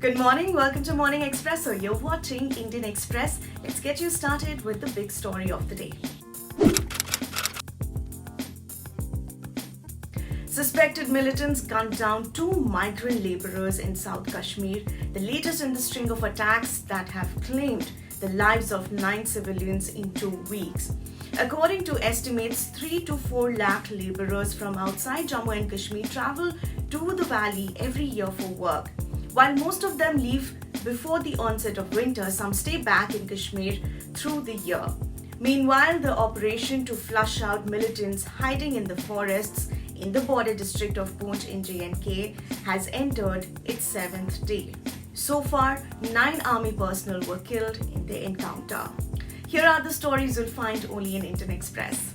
Good morning, welcome to Morning Expresso. You're watching Indian Express. Let's get you started with the big story of the day. Suspected militants gunned down 2 migrant laborers in South Kashmir, the latest in the string of attacks that have claimed the lives of 9 civilians in 2 weeks. According to estimates, 3 to 4 lakh laborers from outside Jammu and Kashmir travel to the valley every year for work. While most of them leave before the onset of winter, some stay back in Kashmir through the year. Meanwhile, the operation to flush out militants hiding in the forests in the border district of Poonch in J&K has entered its 7th day. So far, 9 army personnel were killed in the encounter. Here are the stories you'll find only in Indian Express.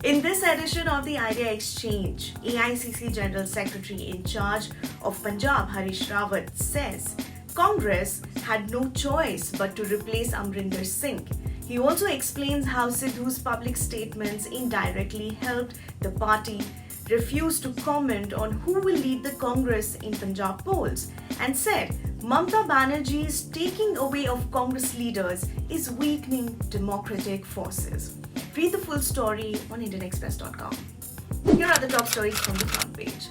In this edition of the Idea Exchange, AICC General Secretary in charge of Punjab, Harish Rawat, says Congress had no choice but to replace Amrinder Singh. He also explains how Sidhu's public statements indirectly helped the party refuse to comment on who will lead the Congress in Punjab polls, and said Mamata Banerjee's taking away of Congress leaders is weakening democratic forces. Read the full story on IndianExpress.com. Here are the top stories from the front page.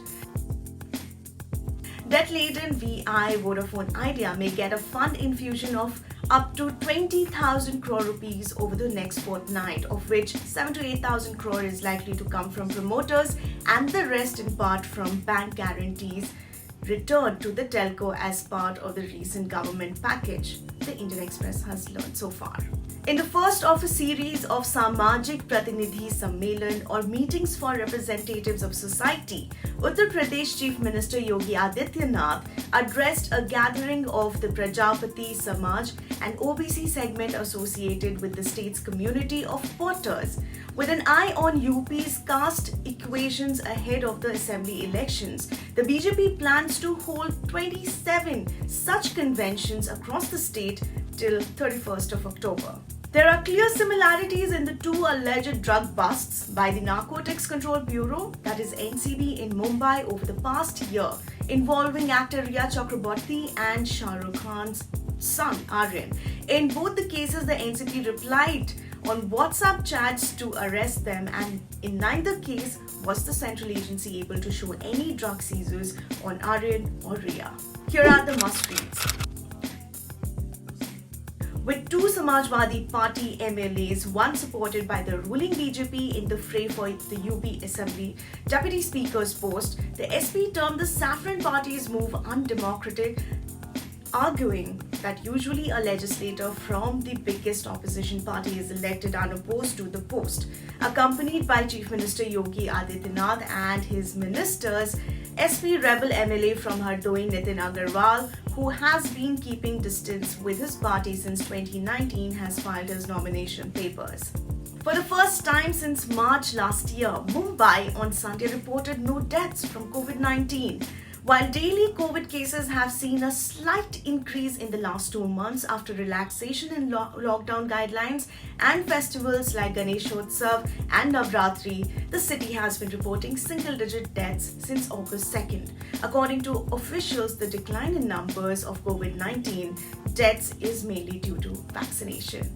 Debt-laden VI Vodafone Idea may get a fund infusion of up to 20,000 crore rupees over the next fortnight, of which 7 to 8,000 crore is likely to come from promoters and the rest in part from bank guarantees returned to the telco as part of the recent government package, the Indian Express has learned so far. In the first of a series of Samajik Pratinidhi Sammelan or meetings for representatives of society, Uttar Pradesh Chief Minister Yogi Adityanath addressed a gathering of the Prajapati Samaj and OBC segment associated with the state's community of potters. With an eye on UP's caste equations ahead of the assembly elections, the BJP plans to hold 27 such conventions across the state till 31st of October. There are clear similarities in the 2 alleged drug busts by the Narcotics Control Bureau, that is NCB, in Mumbai over the past year, involving actor Riya Chakraborty and Shah Rukh Khan's son Aryan. In both the cases, the NCB replied on WhatsApp chats to arrest them, and in neither case was the central agency able to show any drug seizures on Aryan or Riya. Here are the must-reads. With 2 Samajwadi Party MLAs, one supported by the ruling BJP in the fray for the UP Assembly Deputy Speaker's post, the SP termed the Saffron Party's move undemocratic, arguing that usually a legislator from the biggest opposition party is elected unopposed to the post. Accompanied by Chief Minister Yogi Adityanath and his ministers, SP rebel MLA from Hardoi Nitin Agarwal, who has been keeping distance with his party since 2019, has filed his nomination papers. For the first time since March last year, Mumbai on Sunday reported no deaths from COVID-19. While daily COVID cases have seen a slight increase in the last 2 months after relaxation in lockdown guidelines and festivals like Ganeshotsav and Navratri, the city has been reporting single-digit deaths since August 2nd. According to officials, the decline in numbers of COVID-19 deaths is mainly due to vaccination.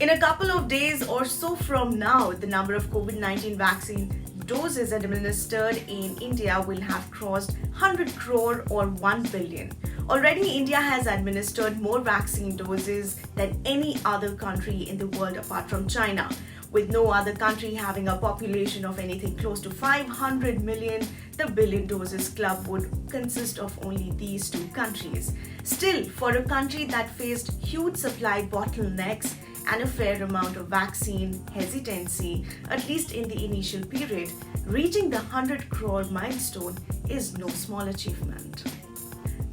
In a couple of days or so from now, the number of COVID-19 vaccine doses administered in India will have crossed 100 crore or 1 billion. Already, India has administered more vaccine doses than any other country in the world apart from China. With no other country having a population of anything close to 500 million, the billion doses club would consist of only these 2 countries. Still, for a country that faced huge supply bottlenecks and a fair amount of vaccine hesitancy, at least in the initial period, reaching the 100 crore milestone is no small achievement.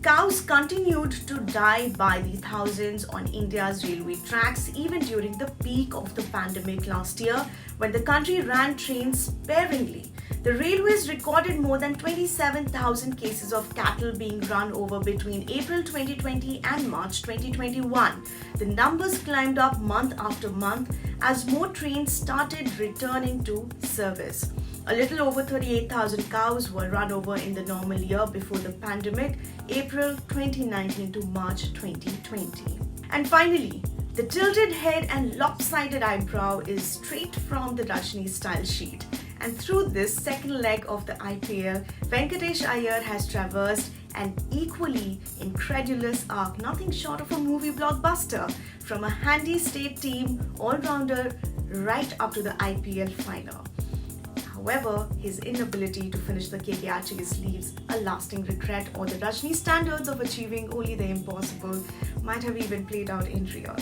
Cows continued to die by the thousands on India's railway tracks even during the peak of the pandemic last year, when the country ran trains sparingly. The railways recorded more than 27,000 cases of cattle being run over between April 2020 and March 2021. The numbers climbed up month after month as more trains started returning to service. A little over 38,000 cows were run over in the normal year before the pandemic, April 2019 to March 2020. And finally, the tilted head and lopsided eyebrow is straight from the Rajni style sheet. And through this second leg of the IPL, Venkatesh Iyer has traversed an equally incredulous arc, nothing short of a movie blockbuster, from a handy state team all-rounder right up to the IPL final. However, his inability to finish the KKR chase leaves a lasting regret, or the Rajni standards of achieving only the impossible might have even played out in real.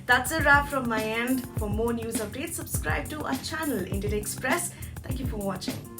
That's a wrap from my end. For more news updates, subscribe to our channel, Indian Express. Thank you for watching.